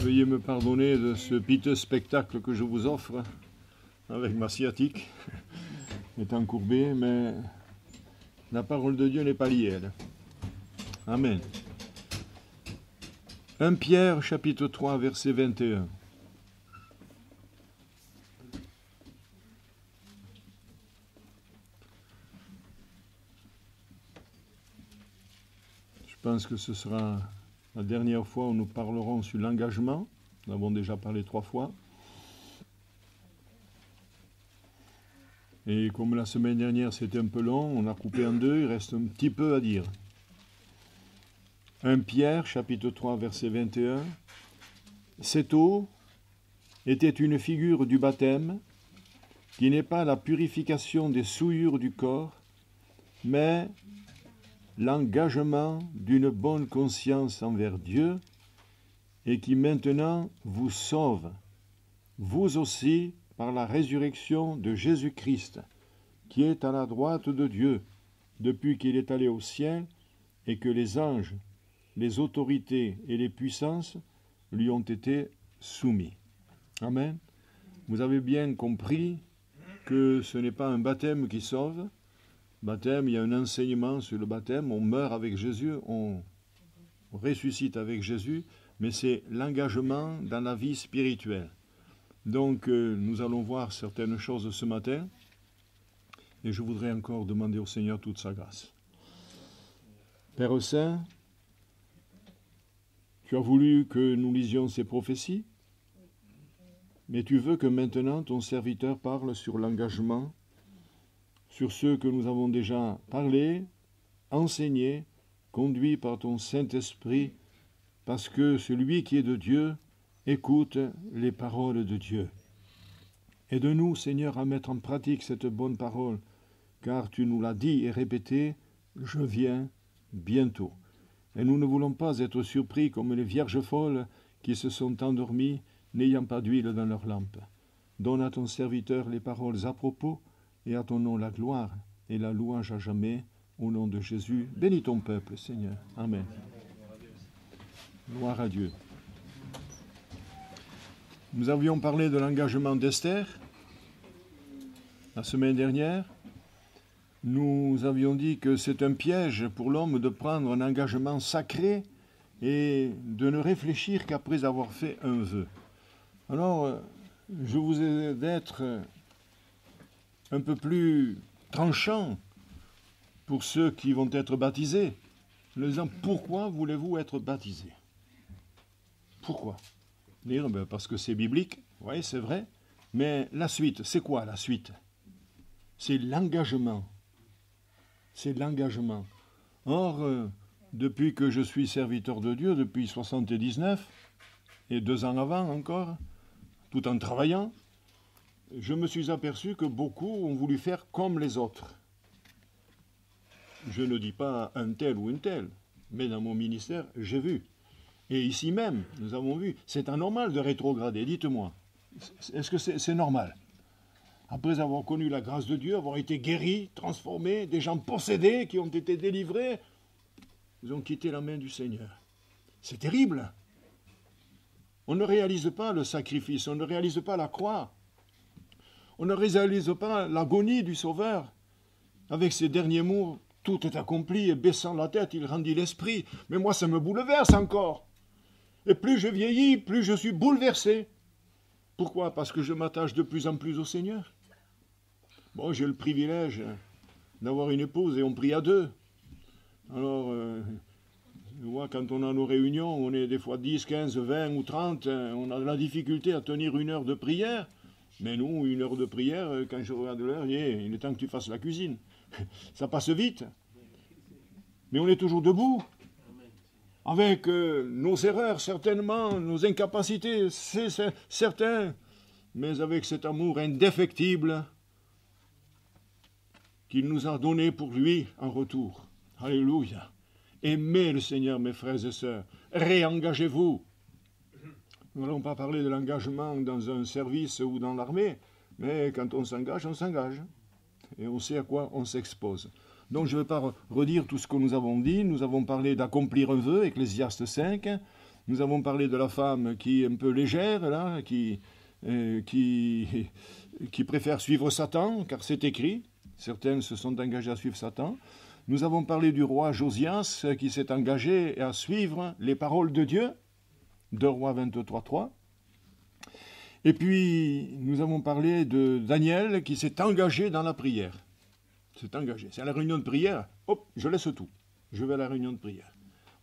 Veuillez me pardonner de ce piteux spectacle que je vous offre avec ma sciatique étant courbée, mais la parole de Dieu n'est pas liée, elle. Amen. 1 Pierre, chapitre 3, verset 21. Je pense que ce sera la dernière fois où nous parlerons sur l'engagement. Nous avons déjà parlé 3 fois. Et comme la semaine dernière c'était un peu long, on a coupé en 2, il reste un petit peu à dire. 1 Pierre, chapitre 3, verset 21. Cette eau était une figure du baptême, qui n'est pas la purification des souillures du corps, mais l'engagement d'une bonne conscience envers Dieu et qui maintenant vous sauve, vous aussi, par la résurrection de Jésus-Christ, qui est à la droite de Dieu, depuis qu'il est allé au ciel et que les anges, les autorités et les puissances lui ont été soumis. Amen. Vous avez bien compris que ce n'est pas un baptême qui sauve. Baptême, il y a un enseignement sur le baptême, on meurt avec Jésus, on ressuscite avec Jésus, mais c'est l'engagement dans la vie spirituelle. Donc nous allons voir certaines choses ce matin, et je voudrais encore demander au Seigneur toute sa grâce. Père Saint, tu as voulu que nous lisions ces prophéties, mais tu veux que maintenant ton serviteur parle sur l'engagement, sur ceux que nous avons déjà parlé, enseigné, conduit par ton Saint-Esprit, parce que celui qui est de Dieu écoute les paroles de Dieu. Aide-nous, Seigneur, à mettre en pratique cette bonne parole, car tu nous l'as dit et répété, je viens bientôt. Et nous ne voulons pas être surpris comme les vierges folles qui se sont endormies, n'ayant pas d'huile dans leur lampe. Donne à ton serviteur les paroles à propos, et à ton nom la gloire et la louange à jamais, au nom de Jésus. Bénis ton peuple, Seigneur. Amen. Gloire à Dieu. Nous avions parlé de l'engagement d'Esther la semaine dernière. Nous avions dit que c'est un piège pour l'homme de prendre un engagement sacré et de ne réfléchir qu'après avoir fait un vœu. Alors, je vous ai d'être un peu plus tranchant pour ceux qui vont être baptisés. En disant, pourquoi voulez-vous être baptisés? Pourquoi? Dire, parce que c'est biblique, oui, c'est vrai, mais la suite, c'est quoi la suite? C'est l'engagement. C'est l'engagement. Or, depuis que je suis serviteur de Dieu, depuis 79, et 2 ans avant encore, tout en travaillant, je me suis aperçu que beaucoup ont voulu faire comme les autres. Je ne dis pas un tel ou une telle, mais dans mon ministère, j'ai vu. Et ici même, nous avons vu, c'est anormal de rétrograder, dites-moi. Est-ce que c'est normal? Après avoir connu la grâce de Dieu, avoir été guéris, transformés, des gens possédés qui ont été délivrés, ils ont quitté la main du Seigneur. C'est terrible. On ne réalise pas le sacrifice, on ne réalise pas la croix. On ne réalise pas l'agonie du Sauveur. Avec ses derniers mots, tout est accompli, et baissant la tête, il rendit l'esprit. Mais moi, ça me bouleverse encore. Et plus je vieillis, plus je suis bouleversé. Pourquoi? Parce que je m'attache de plus en plus au Seigneur. Bon, j'ai le privilège d'avoir une épouse et on prie à 2. Alors, je vois, quand on a nos réunions, on est des fois 10, 15, 20 ou 30, on a de la difficulté à tenir 1 heure de prière. Mais nous, 1 heure de prière, quand je regarde l'heure, il est temps que tu fasses la cuisine. Ça passe vite. Mais on est toujours debout. Avec nos erreurs, certainement, nos incapacités, c'est certain. Mais avec cet amour indéfectible qu'il nous a donné pour lui en retour. Alléluia. Aimez le Seigneur, mes frères et sœurs. Réengagez-vous. Nous n'allons pas parler de l'engagement dans un service ou dans l'armée, mais quand on s'engage, on s'engage. Et on sait à quoi on s'expose. Donc je ne vais pas redire tout ce que nous avons dit. Nous avons parlé d'accomplir un vœu, Ecclésiaste 5, Nous avons parlé de la femme qui est un peu légère, là, qui préfère suivre Satan, car c'est écrit. Certaines se sont engagées à suivre Satan. Nous avons parlé du roi Josias qui s'est engagé à suivre les paroles de Dieu, 2 Rois 23, 3. Et puis, nous avons parlé de Daniel qui s'est engagé dans la prière. C'est engagé. C'est à la réunion de prière, hop, je laisse tout. Je vais à la réunion de prière.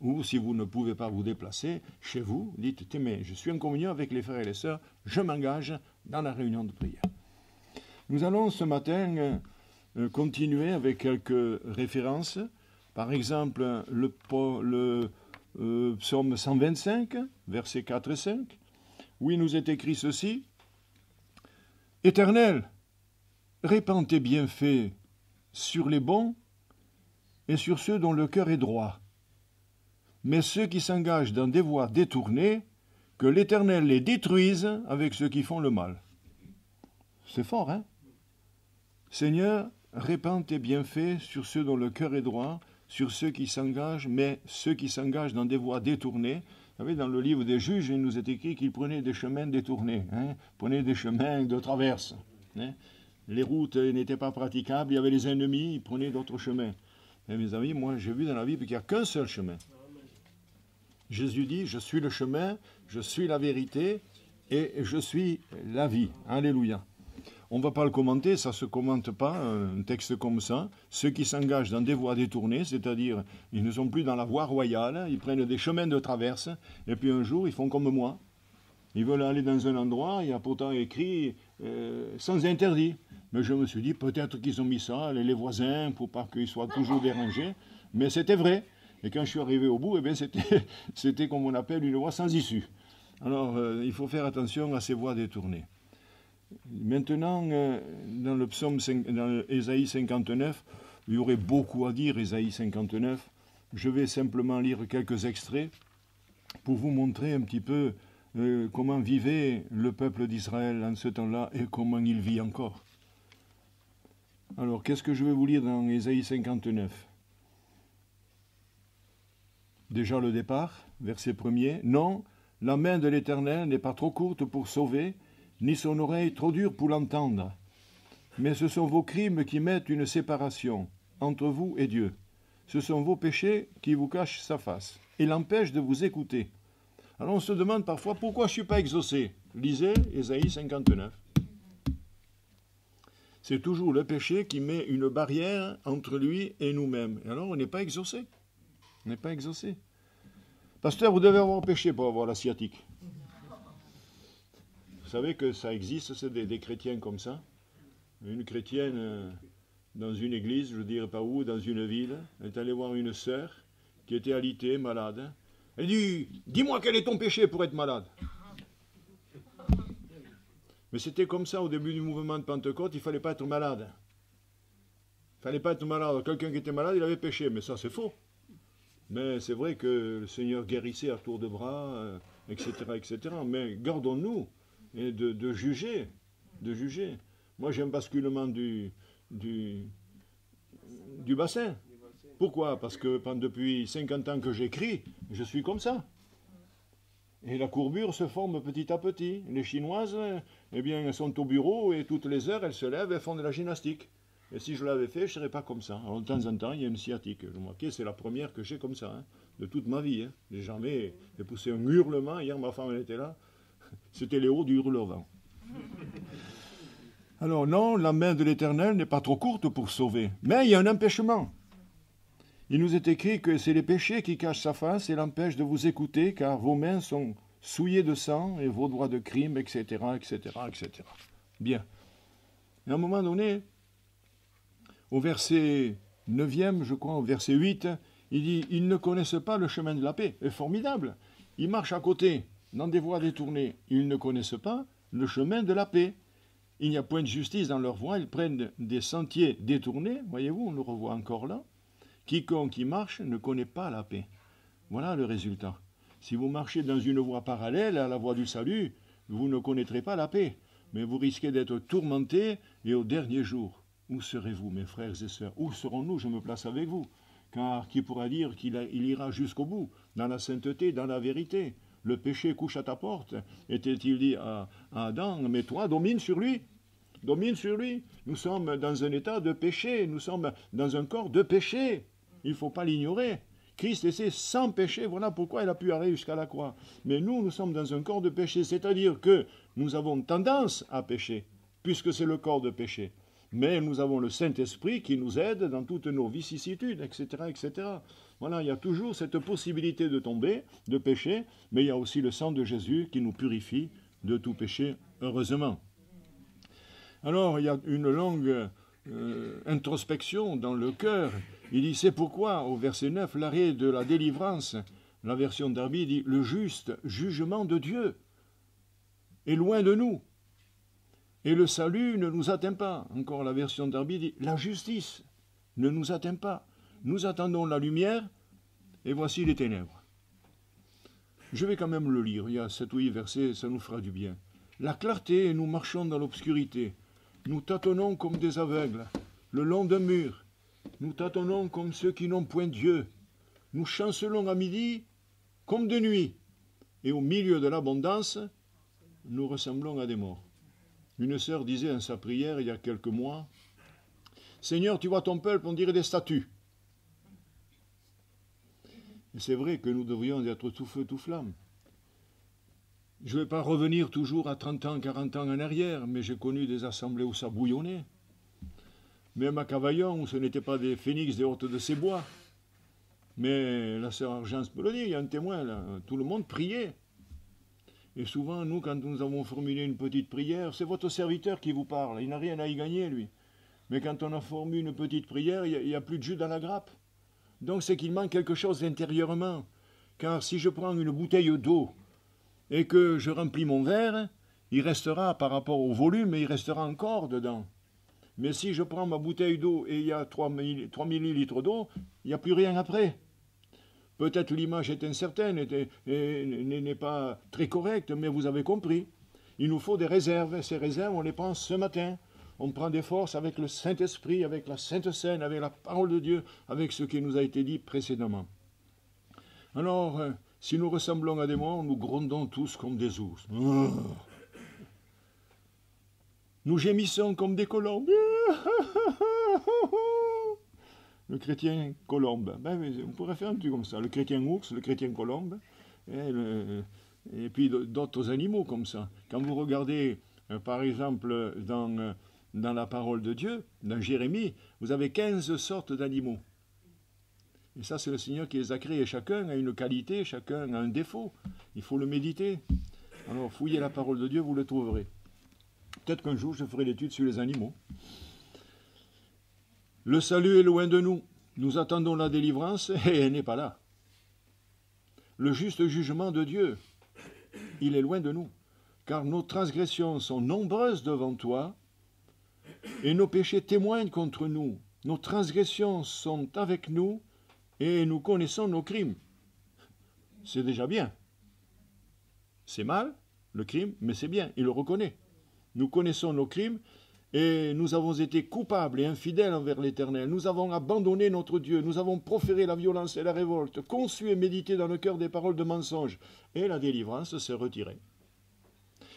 Ou si vous ne pouvez pas vous déplacer, chez vous, dites, mais je suis en communion avec les frères et les sœurs, je m'engage dans la réunion de prière. Nous allons ce matin continuer avec quelques références. Par exemple, le psaume 125, versets 4 et 5, où il nous est écrit ceci. « Éternel, répands tes bienfaits sur les bons et sur ceux dont le cœur est droit. Mais ceux qui s'engagent dans des voies détournées, que l'Éternel les détruise avec ceux qui font le mal. » C'est fort, hein? Seigneur, répands tes bienfaits sur ceux dont le cœur est droit, sur ceux qui s'engagent, mais ceux qui s'engagent dans des voies détournées. Vous savez, dans le livre des Juges, il nous est écrit qu'ils prenaient des chemins détournés, prenaient des chemins de traverse. Les routes n'étaient pas praticables, il y avait les ennemis, ils prenaient d'autres chemins. Et mes amis, moi j'ai vu dans la Bible qu'il n'y a qu'un seul chemin. Jésus dit, je suis le chemin, je suis la vérité et je suis la vie. Alléluia. On ne va pas le commenter, ça ne se commente pas, un texte comme ça. Ceux qui s'engagent dans des voies détournées, c'est-à-dire ils ne sont plus dans la voie royale, ils prennent des chemins de traverse, et puis un jour ils font comme moi. Ils veulent aller dans un endroit, il y a pourtant écrit sans interdit. Mais je me suis dit, peut-être qu'ils ont mis ça, les voisins, pour pas qu'ils soient toujours dérangés. Mais c'était vrai. Et quand je suis arrivé au bout, eh bien, c'était comme on appelle une voie sans issue. Alors, il faut faire attention à ces voies détournées. Maintenant, dans le psaume, dans Ésaïe 59, il y aurait beaucoup à dire, Ésaïe 59. Je vais simplement lire quelques extraits pour vous montrer un petit peu comment vivait le peuple d'Israël en ce temps-là et comment il vit encore. Alors, qu'est-ce que je vais vous lire dans Ésaïe 59 ? Déjà le départ, verset 1er. « Non, la main de l'Éternel n'est pas trop courte pour sauver, ni son oreille trop dure pour l'entendre. Mais ce sont vos crimes qui mettent une séparation entre vous et Dieu. Ce sont vos péchés qui vous cachent sa face et l'empêchent de vous écouter. » Alors on se demande parfois pourquoi je ne suis pas exaucé. Lisez Ésaïe 59. C'est toujours le péché qui met une barrière entre lui et nous-mêmes. Et alors on n'est pas exaucé. On n'est pas exaucé. Pasteur, vous devez avoir péché pour avoir la sciatique. Vous savez que ça existe, c'est des chrétiens comme ça. Une chrétienne dans une église, je ne dirais pas où, dans une ville, elle est allée voir une sœur qui était alitée, malade. Elle dit, dis-moi quel est ton péché pour être malade. Mais c'était comme ça au début du mouvement de Pentecôte, il ne fallait pas être malade. Il ne fallait pas être malade. Quelqu'un qui était malade, il avait péché, mais ça c'est faux. Mais c'est vrai que le Seigneur guérissait à tour de bras, etc., etc. Mais gardons-nous de juger, de juger. Moi j'ai un basculement du bassin. Pourquoi? Parce que depuis 50 ans que j'écris, je suis comme ça. Et la courbure se forme petit à petit. Les Chinoises, eh bien, elles sont au bureau et toutes les heures, elles se lèvent et font de la gymnastique. Et si je l'avais fait, je ne serais pas comme ça. Alors, de temps en temps, il y a une sciatique. Je remarquais, c'est la première que j'ai comme ça, de toute ma vie. J'ai jamais poussé un hurlement. Hier, ma femme, elle était là. C'était Léo du hurlement. Alors non, la main de l'Éternel n'est pas trop courte pour sauver. Mais il y a un empêchement. Il nous est écrit que c'est les péchés qui cachent sa face et l'empêchent de vous écouter, car vos mains sont souillées de sang et vos doigts de crime, etc., etc., etc. Bien. Et à un moment donné, au verset 9e, je crois, au verset 8, il dit « Ils ne connaissent pas le chemin de la paix ». C'est formidable. Ils marchent à côté, dans des voies détournées. Ils ne connaissent pas le chemin de la paix. Il n'y a point de justice dans leurs voies. Ils prennent des sentiers détournés. Voyez-vous, on le revoit encore là. Quiconque y marche ne connaît pas la paix. Voilà le résultat. Si vous marchez dans une voie parallèle à la voie du salut, vous ne connaîtrez pas la paix. Mais vous risquez d'être tourmentés et au dernier jour. Où serez-vous, mes frères et sœurs? Où serons-nous? Je me place avec vous. Car qui pourra dire qu'il ira jusqu'au bout, dans la sainteté, dans la vérité? le péché couche à ta porte. Était-il dit à Adam, mais toi, domine sur lui. Domine sur lui. Nous sommes dans un état de péché. Nous sommes dans un corps de péché. Il ne faut pas l'ignorer. Christ était sans péché. Voilà pourquoi il a pu aller jusqu'à la croix. Mais nous sommes dans un corps de péché. C'est-à-dire que nous avons tendance à pécher, puisque c'est le corps de péché. Mais nous avons le Saint-Esprit qui nous aide dans toutes nos vicissitudes, etc., etc. Voilà, il y a toujours cette possibilité de tomber, de pécher, mais il y a aussi le sang de Jésus qui nous purifie de tout péché, heureusement. Alors, il y a une longue introspection dans le cœur. Il dit, c'est pourquoi, au verset 9, l'arrêt de la délivrance, la version d'Arby dit, le juste jugement de Dieu est loin de nous. Et le salut ne nous atteint pas. Encore la version d'Arby dit, la justice ne nous atteint pas. Nous attendons la lumière, et voici les ténèbres. Je vais quand même le lire, il y a 7 ou 8 versets, ça nous fera du bien. La clarté, et nous marchons dans l'obscurité. Nous tâtonnons comme des aveugles, le long d'un mur. Nous tâtonnons comme ceux qui n'ont point Dieu. Nous chancelons à midi comme de nuit. Et au milieu de l'abondance, nous ressemblons à des morts. Une sœur disait en sa prière il y a quelques mois, « Seigneur, tu vois ton peuple, on dirait des statues. » Et c'est vrai que nous devrions être tout feu, tout flamme. Je ne vais pas revenir toujours à 30 ans, 40 ans en arrière, mais j'ai connu des assemblées où ça bouillonnait. Même à Cavaillon, où ce n'était pas des phénix des hôtes de ces bois. Mais la sœur Argence peut le dire, il y a un témoin là, tout le monde priait. Et souvent, nous, quand nous avons formulé une petite prière, c'est votre serviteur qui vous parle, il n'a rien à y gagner, lui. Mais quand on a formulé une petite prière, il n'y a plus de jus dans la grappe. Donc c'est qu'il manque quelque chose intérieurement. Car si je prends une bouteille d'eau et que je remplis mon verre, il restera, par rapport au volume, il restera encore dedans. Mais si je prends ma bouteille d'eau et il y a 3 millilitres d'eau, il n'y a plus rien après. Peut-être l'image est incertaine et n'est pas très correcte, mais vous avez compris. Il nous faut des réserves. Ces réserves, on les prend ce matin. On prend des forces avec le Saint-Esprit, avec la Sainte Seine, avec la parole de Dieu, avec ce qui nous a été dit précédemment. Alors, si nous ressemblons à des morts, nous grondons tous comme des ours. Nous gémissons comme des colombes. Le chrétien colombe. On pourrait faire un truc comme ça. Le chrétien ours, le chrétien colombe, et puis d'autres animaux comme ça. Quand vous regardez, par exemple, dans la parole de Dieu, dans Jérémie, vous avez 15 sortes d'animaux. Et ça, c'est le Seigneur qui les a créés. Chacun a une qualité, chacun a un défaut. Il faut le méditer. Alors, fouillez la parole de Dieu, vous le trouverez. Peut-être qu'un jour, je ferai l'étude sur les animaux. Le salut est loin de nous. Nous attendons la délivrance et elle n'est pas là. Le juste jugement de Dieu, il est loin de nous. Car nos transgressions sont nombreuses devant toi et nos péchés témoignent contre nous. Nos transgressions sont avec nous et nous connaissons nos crimes. C'est déjà bien. C'est mal, le crime, mais c'est bien, il le reconnaît. Nous connaissons nos crimes et nous avons été coupables et infidèles envers l'Éternel. Nous avons abandonné notre Dieu. Nous avons proféré la violence et la révolte, conçu et médité dans le cœur des paroles de mensonge. Et la délivrance s'est retirée.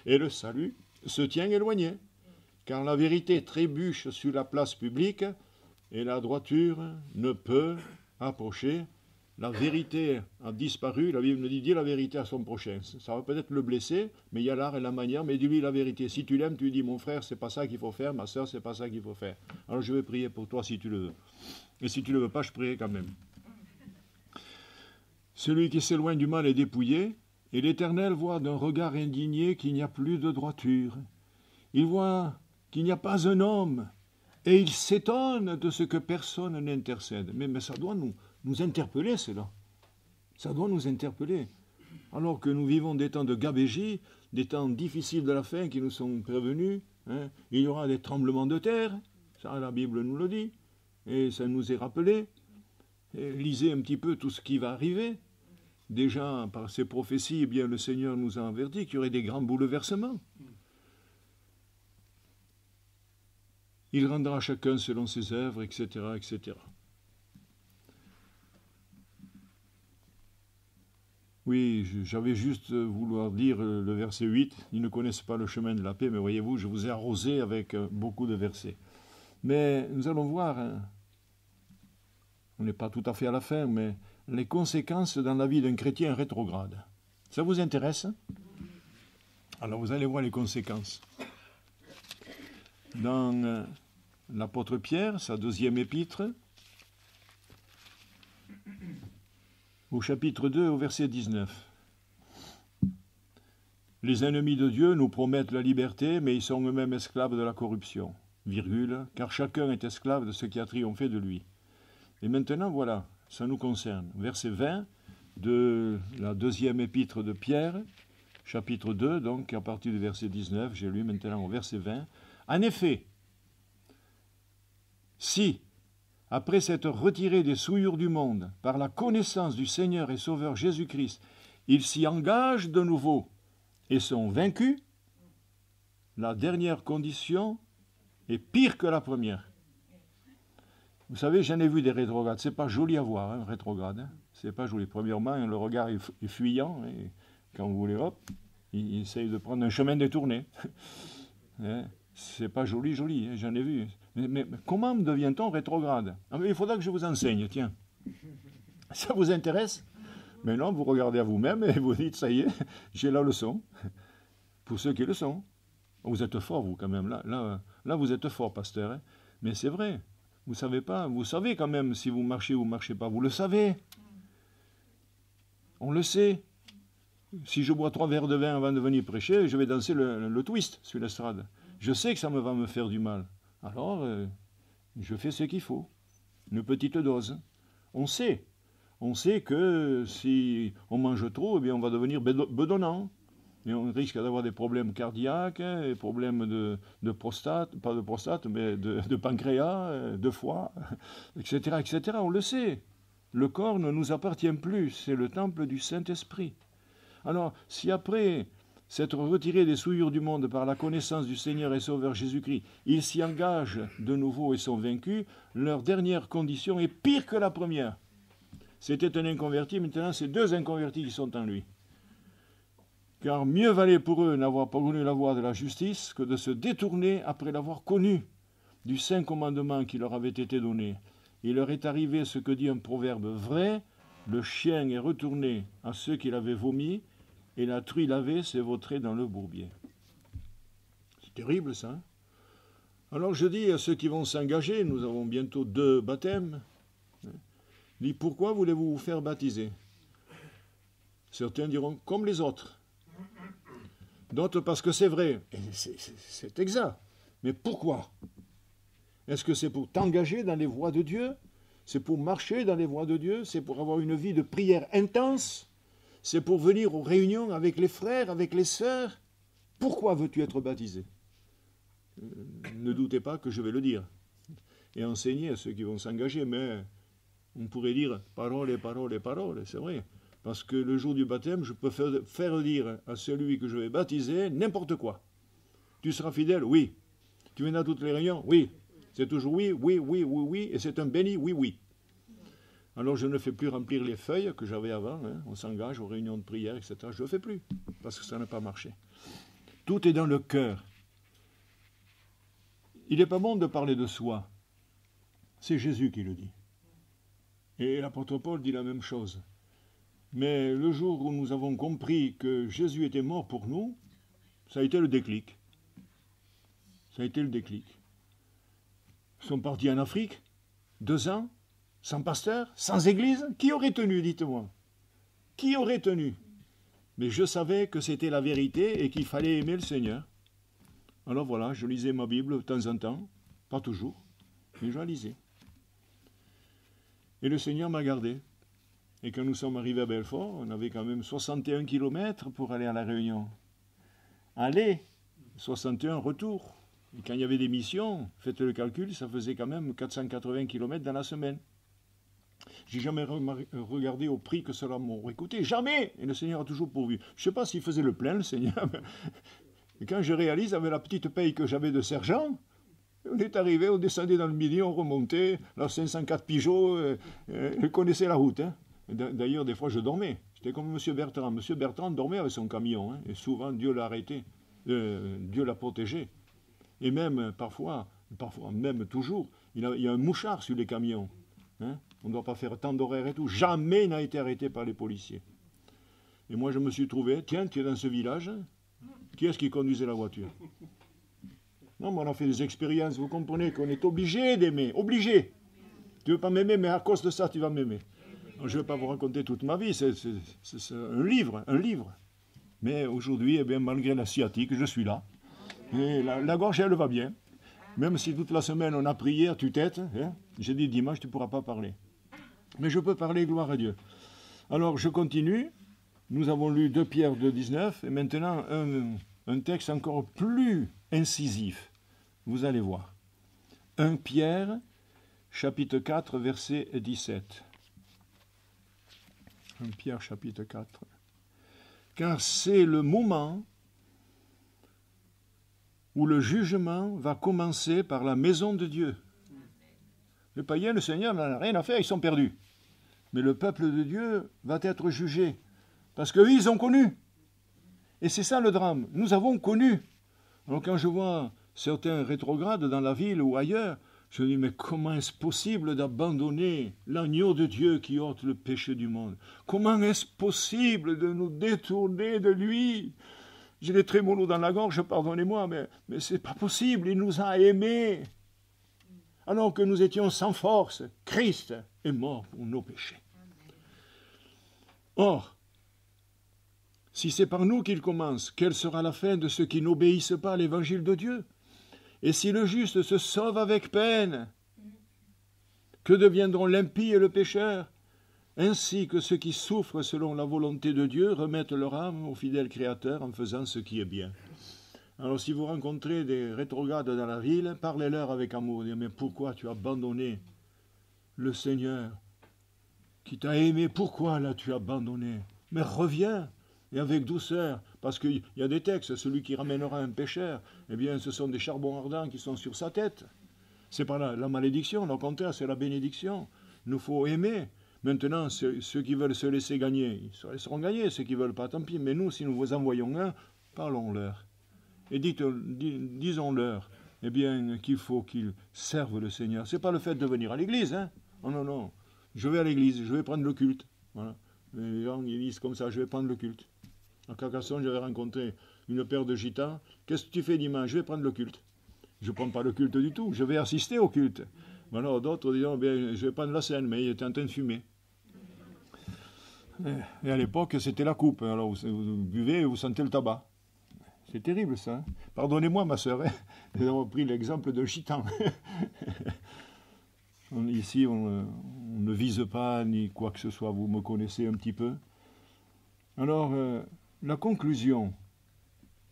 Et le salut se tient éloigné, car la vérité trébuche sur la place publique et la droiture ne peut approcher. La vérité a disparu, la Bible nous dit la vérité à son prochain. Ça va peut-être le blesser, mais il y a l'art et la manière, mais dis-lui la vérité. Si tu l'aimes, tu lui dis, mon frère, c'est pas ça qu'il faut faire, ma soeur, c'est pas ça qu'il faut faire. Alors je vais prier pour toi si tu le veux. Et si tu ne le veux pas, je prierai quand même. Celui qui s'éloigne du mal est dépouillé, et l'Éternel voit d'un regard indigné qu'il n'y a plus de droiture. Il voit qu'il n'y a pas un homme, et il s'étonne de ce que personne n'intercède. Mais ça doit nous interpeller, cela. Ça doit nous interpeller. Alors que nous vivons des temps de gabégie, des temps difficiles de la fin qui nous sont prévenus, il y aura des tremblements de terre, ça la Bible nous le dit, et ça nous est rappelé. Et lisez un petit peu tout ce qui va arriver. Déjà, par ces prophéties, eh bien, le Seigneur nous a avertis qu'il y aurait des grands bouleversements. Il rendra chacun selon ses œuvres, etc., etc. Oui, j'avais juste vouloir dire le verset 8. Ils ne connaissent pas le chemin de la paix, mais voyez-vous, je vous ai arrosé avec beaucoup de versets. Mais nous allons voir, hein, on n'est pas tout à fait à la fin, mais les conséquences dans la vie d'un chrétien rétrograde. Ça vous intéresse? Alors vous allez voir les conséquences. Dans l'apôtre Pierre, sa deuxième épître, au chapitre 2, au verset 19. Les ennemis de Dieu nous promettent la liberté, mais ils sont eux-mêmes esclaves de la corruption, virgule, car chacun est esclave de ce qui a triomphé de lui. Et maintenant, voilà, ça nous concerne. Verset 20 de la deuxième épître de Pierre, chapitre 2, donc à partir du verset 19, j'ai lu maintenant au verset 20. En effet, si, après s'être retirés des souillures du monde, par la connaissance du Seigneur et Sauveur Jésus-Christ, ils s'y engagent de nouveau et sont vaincus, la dernière condition est pire que la première. Vous savez, j'en ai vu des rétrogrades. C'est pas joli à voir, un rétrograde. Hein. C'est pas joli. Premièrement, le regard est fuyant. Et quand vous voulez, hop, il essaye de prendre un chemin détourné. C'est pas joli, joli. Hein, j'en ai vu. Mais comment devient-on rétrograde? Il faudra que je vous enseigne, tiens. Ça vous intéresse? Mais non, vous regardez à vous-même et vous dites, ça y est, j'ai la leçon. Pour ceux qui le sont. Vous êtes fort, vous, quand même. Là vous êtes fort, pasteur. Hein. Mais c'est vrai. Vous savez pas, vous savez quand même si vous marchez ou vous ne marchez pas. Vous le savez. On le sait. Si je bois 3 verres de vin avant de venir prêcher, je vais danser le twist sur l'estrade. Je sais que ça va me faire du mal. Alors, je fais ce qu'il faut. Une petite dose. On sait. On sait que si on mange trop, eh bien on va devenir bedonnant. Et on risque d'avoir des problèmes cardiaques, des problèmes de prostate, pas de prostate, mais de pancréas, de foie, etc., etc. On le sait. Le corps ne nous appartient plus, c'est le temple du Saint-Esprit. Alors, si après s'être retirés des souillures du monde par la connaissance du Seigneur et Sauveur Jésus-Christ, ils s'y engagent de nouveau et sont vaincus, leur dernière condition est pire que la première. C'était un inconverti, maintenant c'est 2 inconvertis qui sont en lui. Car mieux valait pour eux n'avoir pas connu la voie de la justice que de se détourner après l'avoir connu du saint commandement qui leur avait été donné. Il leur est arrivé ce que dit un proverbe vrai, le chien est retourné à ceux qui l'avaient vomi, et la truie lavée s'est vautrée dans le bourbier. C'est terrible ça. Hein. Alors je dis à ceux qui vont s'engager, nous avons bientôt 2 baptêmes, dis pourquoi voulez-vous vous faire baptiser? Certains diront comme les autres. D'autres parce que c'est vrai. Et c'est exact. Mais pourquoi? Est-ce que c'est pour t'engager dans les voies de Dieu? C'est pour marcher dans les voies de Dieu? C'est pour avoir une vie de prière intense? C'est pour venir aux réunions avec les frères, avec les sœurs? Pourquoi veux-tu être baptisé? Ne doutez pas que je vais le dire. Et enseigner à ceux qui vont s'engager. Mais on pourrait dire parole, parole, parole. C'est vrai. Parce que le jour du baptême, je peux faire dire à celui que je vais baptiser n'importe quoi. Tu seras fidèle? Oui. Tu viendras à toutes les réunions? Oui. C'est toujours oui, oui, oui, oui, oui, et c'est un béni, oui, oui. Alors je ne fais plus remplir les feuilles que j'avais avant, hein. On s'engage aux réunions de prière, etc. Je ne le fais plus, parce que ça n'a pas marché. Tout est dans le cœur. Il n'est pas bon de parler de soi. C'est Jésus qui le dit. Et l'apôtre Paul dit la même chose. Mais le jour où nous avons compris que Jésus était mort pour nous, ça a été le déclic. Ça a été le déclic. Ils sont partis en Afrique, 2 ans, sans pasteur, sans église. Qui aurait tenu, dites-moi? Qui aurait tenu? Mais je savais que c'était la vérité et qu'il fallait aimer le Seigneur. Alors voilà, je lisais ma Bible de temps en temps, pas toujours, mais je la lisais. Et le Seigneur m'a gardé. Et quand nous sommes arrivés à Belfort, on avait quand même 61 km pour aller à la Réunion. Aller, 61 retour. Et quand il y avait des missions, faites le calcul, ça faisait quand même 480 km dans la semaine. J'ai jamais regardé au prix que cela m'aurait coûté. Jamais! Et le Seigneur a toujours pourvu. Je ne sais pas s'il faisait le plein, le Seigneur. Et quand je réalise, avec la petite paye que j'avais de sergent, on est arrivé, on descendait dans le midi, on remontait, là 504 pigeons, ils connaissaient la route. Hein. D'ailleurs, des fois, je dormais. J'étais comme M. Bertrand. M. Bertrand dormait avec son camion, hein, et souvent, Dieu l'a arrêté. Dieu l'a protégé. Et même, parfois même toujours, il y a un mouchard sur les camions. Hein. On ne doit pas faire tant d'horaires et tout. Jamais il n'a été arrêté par les policiers. Et moi, je me suis trouvé, tiens, tu es dans ce village, qui est-ce qui conduisait la voiture? Non, mais on a fait des expériences, vous comprenez qu'on est obligé d'aimer, obligé. Tu ne veux pas m'aimer, mais à cause de ça, tu vas m'aimer. Je ne vais pas vous raconter toute ma vie, c'est un livre, un livre. Mais aujourd'hui, eh bien, malgré la sciatique, je suis là. Et la gorge, elle va bien. Même si toute la semaine on a prié à tue-tête, hein, j'ai dit dimanche, tu ne pourras pas parler. Mais je peux parler, gloire à Dieu. Alors, je continue. Nous avons lu 2 Pierre 2,19 et maintenant un texte encore plus incisif. Vous allez voir. 1 Pierre, chapitre 4, verset 17. 1 Pierre, chapitre 4. Car c'est le moment où le jugement va commencer par la maison de Dieu. Les païens, le Seigneur n'en a rien à faire, ils sont perdus. Mais le peuple de Dieu va être jugé. Parce qu'eux, ils ont connu. Et c'est ça le drame. Nous avons connu. Alors quand je vois certains rétrogrades dans la ville ou ailleurs, je me dis, mais comment est-ce possible d'abandonner l'agneau de Dieu qui ôte le péché du monde? Comment est-ce possible de nous détourner de lui? J'ai des trémolos dans la gorge, pardonnez-moi, mais c'est pas possible. Il nous a aimés. Alors que nous étions sans force, Christ est mort pour nos péchés. Or, si c'est par nous qu'il commence, quelle sera la fin de ceux qui n'obéissent pas à l'évangile de Dieu? Et si le juste se sauve avec peine, que deviendront l'impie et le pécheur? Ainsi que ceux qui souffrent selon la volonté de Dieu remettent leur âme au fidèle Créateur en faisant ce qui est bien. Alors si vous rencontrez des rétrogrades dans la ville, parlez-leur avec amour. Dites, mais pourquoi tu as abandonné le Seigneur qui t'a aimé? Pourquoi l'as-tu abandonné? Mais reviens, et avec douceur, parce qu'il y a des textes, celui qui ramènera un pécheur, eh bien ce sont des charbons ardents qui sont sur sa tête. C'est pas la malédiction, au contraire, c'est la bénédiction. Il nous faut aimer. Maintenant, ceux qui veulent se laisser gagner, ils se laisseront gagner. Ceux qui ne veulent pas, tant pis. Mais nous, si nous vous envoyons un, parlons-leur. Et disons-leur, eh bien, qu'il faut qu'ils servent le Seigneur. Ce n'est pas le fait de venir à l'église, hein. Oh non, non. Je vais à l'église, je vais prendre le culte. Voilà. Les gens, ils disent comme ça, je vais prendre le culte. À Carcassonne, j'avais rencontré une paire de gitans. Qu'est-ce que tu fais dimanche? Je vais prendre le culte. Je ne prends pas le culte du tout, je vais assister au culte. Alors d'autres disent, bien, je vais prendre la scène, mais il était en train de fumer. Et à l'époque, c'était la coupe. Alors vous buvez et vous sentez le tabac. C'est terrible ça. Hein. Pardonnez-moi ma sœur, hein, d'avoir pris l'exemple de gitan. Ici, on ne vise pas ni quoi que ce soit. Vous me connaissez un petit peu. Alors, la conclusion.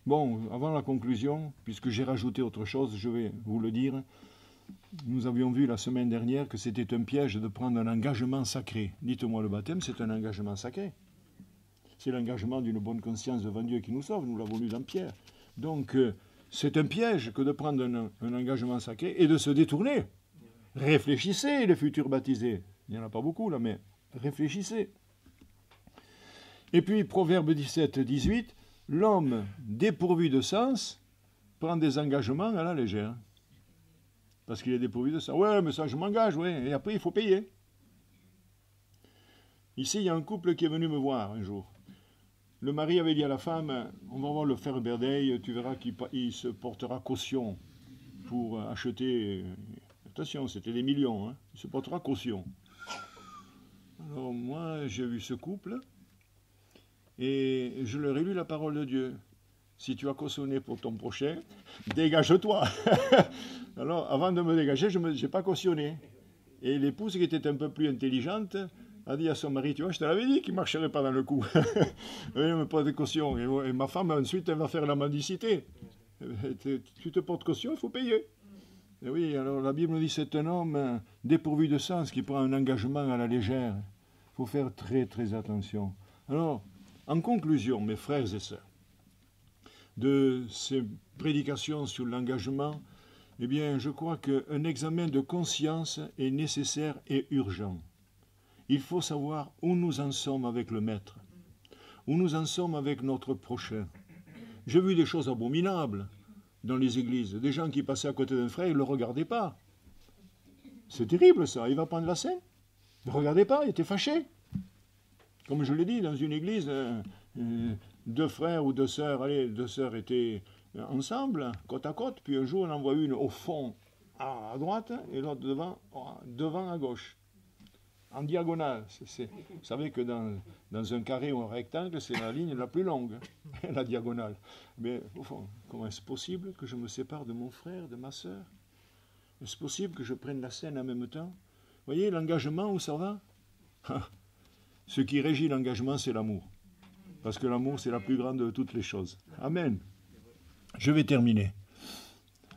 Bon, avant la conclusion, puisque j'ai rajouté autre chose, je vais vous le dire. Nous avions vu la semaine dernière que c'était un piège de prendre un engagement sacré. Dites-moi, le baptême, c'est un engagement sacré. C'est l'engagement d'une bonne conscience devant Dieu qui nous sauve. Nous l'avons lu dans Pierre. Donc, c'est un piège que de prendre un engagement sacré et de se détourner. Réfléchissez, les futurs baptisés. Il n'y en a pas beaucoup là, mais réfléchissez. Et puis, Proverbe 17, 18, l'homme dépourvu de sens prend des engagements à la légère. Parce qu'il est dépourvu de sens. Ouais, mais ça, je m'engage, ouais. Et après, il faut payer. Ici, il y a un couple qui est venu me voir un jour. Le mari avait dit à la femme, on va voir le Fair Birthday, tu verras qu'il se portera caution pour acheter. Attention, c'était des millions, hein. Il se portera caution. Alors moi, j'ai vu ce couple et je leur ai lu la parole de Dieu. Si tu as cautionné pour ton prochain, dégage-toi. Alors, avant de me dégager, je n'ai pas cautionné. Et l'épouse, qui était un peu plus intelligente, a dit à son mari, tu vois, je te l'avais dit qu'il ne marcherait pas dans le coup. Oui, mais pas de caution. Et ma femme, ensuite, elle va faire la mendicité. Tu te portes caution, il faut payer. Et oui, alors la Bible dit, c'est un homme dépourvu de sens qui prend un engagement à la légère. Il faut faire très, très attention. Alors, en conclusion, mes frères et sœurs, de ces prédications sur l'engagement, eh bien, je crois qu'un examen de conscience est nécessaire et urgent. il faut savoir où nous en sommes avec le Maître, où nous en sommes avec notre prochain. J'ai vu des choses abominables dans les églises, des gens qui passaient à côté d'un frère, ils ne le regardaient pas. C'est terrible ça, il va prendre la scène. Ne regardez pas, il était fâché. Comme je l'ai dit, dans une église, deux frères ou deux sœurs étaient ensemble, côte à côte, puis un jour on en voit une au fond à droite et l'autre devant à gauche, en diagonale. Vous savez que dans un carré ou un rectangle, c'est la ligne la plus longue, la diagonale. Mais au fond, comment est-ce possible que je me sépare de mon frère, de ma sœur? Est-ce possible que je prenne la scène en même temps? Vous voyez l'engagement, où ça va? Ce qui régit l'engagement, c'est l'amour. Parce que l'amour, c'est la plus grande de toutes les choses. Amen. Je vais terminer.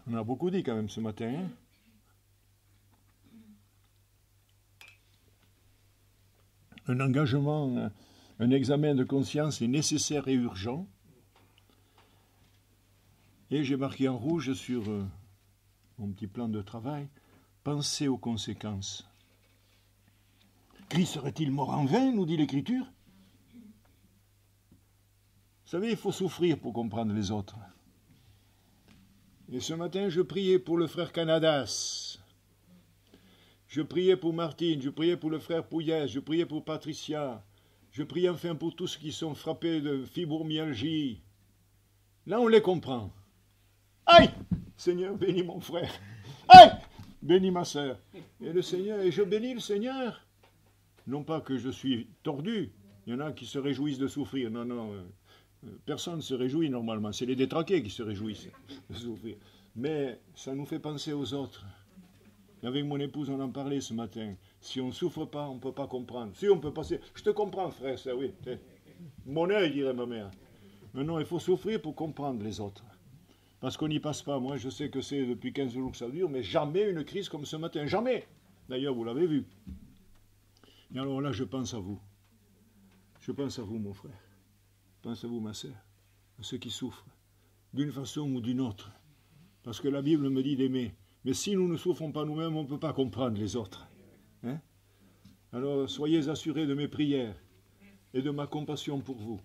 On a beaucoup dit quand même ce matin. Hein? Un engagement, un examen de conscience est nécessaire et urgent. Et j'ai marqué en rouge sur mon petit plan de travail, pensez aux conséquences. Christ serait-il mort en vain, nous dit l'Écriture? Vous savez, il faut souffrir pour comprendre les autres. Et ce matin, je priais pour le frère Canadas. Je priais pour Martine, je priais pour le frère Pouillès, je priais pour Patricia. Je priais enfin pour tous ceux qui sont frappés de fibromyalgie. Là, on les comprend. Aïe! Seigneur, bénis mon frère. Aïe! Bénis ma sœur. Et le Seigneur, et je bénis le Seigneur. Non pas que je suis tordu. Il y en a qui se réjouissent de souffrir. Non, non. Personne ne se réjouit normalement. C'est les détraqués qui se réjouissent de souffrir. Mais ça nous fait penser aux autres. Avec mon épouse, on en parlait ce matin. Si on ne souffre pas, on ne peut pas comprendre. Si on peut passer... Je te comprends, frère, ça, oui. Mon œil, dirait ma mère. Mais non, il faut souffrir pour comprendre les autres. Parce qu'on n'y passe pas. Moi, je sais que c'est depuis 15 jours que ça dure, mais jamais une crise comme ce matin. Jamais. D'ailleurs, vous l'avez vu. Et alors là, je pense à vous. Je pense à vous, mon frère. Je pense à vous, ma sœur. À ceux qui souffrent, d'une façon ou d'une autre. Parce que la Bible me dit d'aimer. Mais si nous ne souffrons pas nous-mêmes, on ne peut pas comprendre les autres. Hein? Alors, soyez assurés de mes prières et de ma compassion pour vous.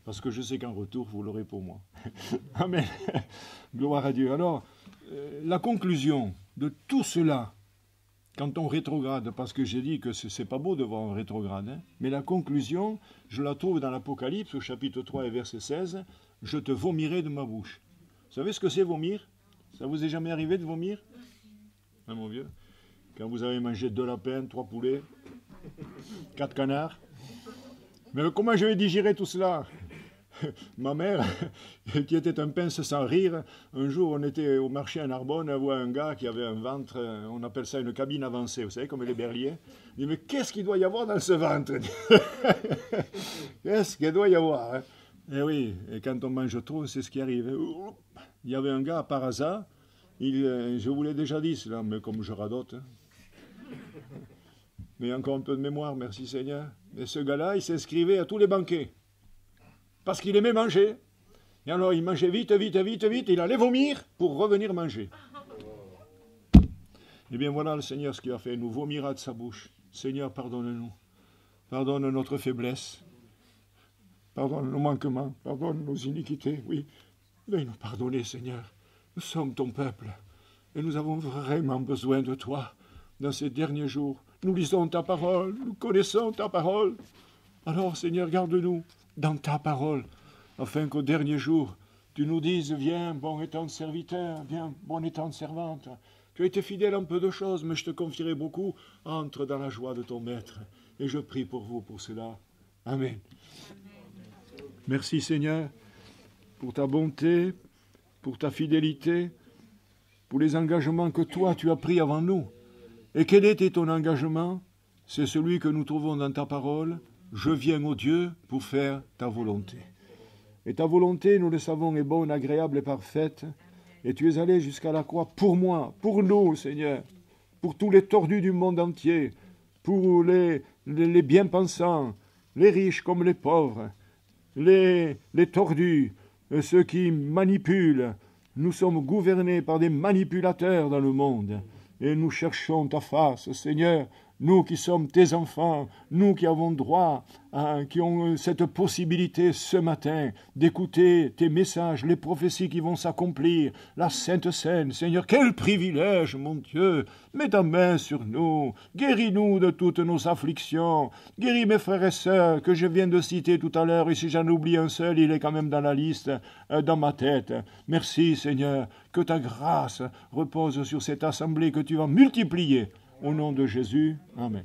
Parce que je sais qu'en retour, vous l'aurez pour moi. Amen. Gloire à Dieu. Alors, la conclusion de tout cela, quand on rétrograde, parce que j'ai dit que c'est pas beau de voir un rétrograde, hein, mais la conclusion, je la trouve dans l'Apocalypse, au chapitre 3 et verset 16, « Je te vomirai de ma bouche ». Vous savez ce que c'est vomir? Ça vous est jamais arrivé de vomir? Hein, mon vieux? Quand vous avez mangé 2 lapins, 3 poulets, 4 canards. Mais comment je vais digérer tout cela? Ma mère, qui était un pince sans rire, un jour on était au marché à Narbonne, elle voit un gars qui avait un ventre, on appelle ça une cabine avancée, vous savez, comme les berliers. Il dit, mais qu'est-ce qu'il doit y avoir dans ce ventre? Qu'est-ce qu'il doit y avoir, hein? Et oui, et quand on mange trop, c'est ce qui arrive. Il y avait un gars, par hasard, je vous l'ai déjà dit cela, mais comme je radote. Hein. Mais encore un peu de mémoire, merci Seigneur. Et ce gars-là, il s'inscrivait à tous les banquets. Parce qu'il aimait manger. Et alors il mangeait vite, vite, vite, vite, il allait vomir pour revenir manger. Eh bien voilà le Seigneur ce qu'il a fait, nous vomira de sa bouche. Seigneur, pardonne-nous. Pardonne notre faiblesse. Pardonne nos manquements. Pardonne nos iniquités. Oui, veuille nous pardonner, Seigneur. Nous sommes ton peuple. Et nous avons vraiment besoin de toi dans ces derniers jours. Nous lisons ta parole, nous connaissons ta parole. Alors, Seigneur, garde-nous dans ta parole, afin qu'au dernier jour, tu nous dises, viens, bon et tendre serviteur, viens, bonne et tendre servante. Tu as été fidèle en peu de choses, mais je te confierai beaucoup. Entre dans la joie de ton maître. Et je prie pour vous pour cela. Amen. Merci, Seigneur, pour ta bonté, pour ta fidélité, pour les engagements que toi, tu as pris avant nous. Et quel était ton engagement? C'est celui que nous trouvons dans ta parole. Je viens, ô Dieu, pour faire ta volonté. Et ta volonté, nous le savons, est bonne, agréable et parfaite. Et tu es allé jusqu'à la croix pour moi, pour nous, Seigneur, pour tous les tordus du monde entier, pour les bien-pensants, les riches comme les pauvres, les tordus, ceux qui manipulent. Nous sommes gouvernés par des manipulateurs dans le monde. Et nous cherchons ta face, Seigneur. nous qui sommes tes enfants, nous qui avons droit, qui ont cette possibilité ce matin d'écouter tes messages, les prophéties qui vont s'accomplir, la Sainte Seine, Seigneur, quel privilège, mon Dieu, mets ta main sur nous, guéris-nous de toutes nos afflictions, guéris mes frères et sœurs que je viens de citer tout à l'heure, et si j'en oublie un seul, il est quand même dans la liste, dans ma tête. Merci, Seigneur, que ta grâce repose sur cette assemblée que tu vas multiplier. Au nom de Jésus, Amen.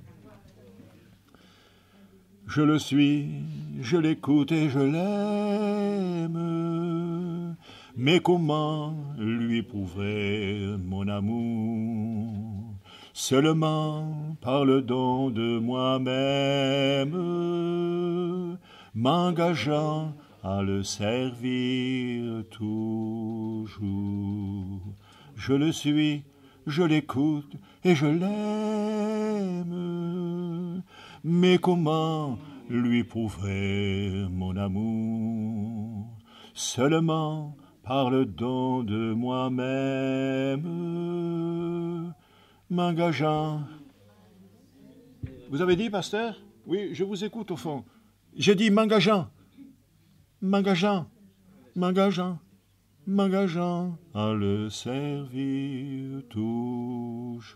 Je le suis, je l'écoute et je l'aime, mais comment lui prouver mon amour? Seulement par le don de moi-même, m'engageant à le servir toujours. Je le suis, je l'écoute et je l'aime, mais comment lui prouver mon amour? Seulement par le don de moi-même, m'engageant. Vous avez dit, pasteur? Oui, je vous écoute au fond. J'ai dit m'engageant, m'engageant, m'engageant, m'engageant à le servir toujours.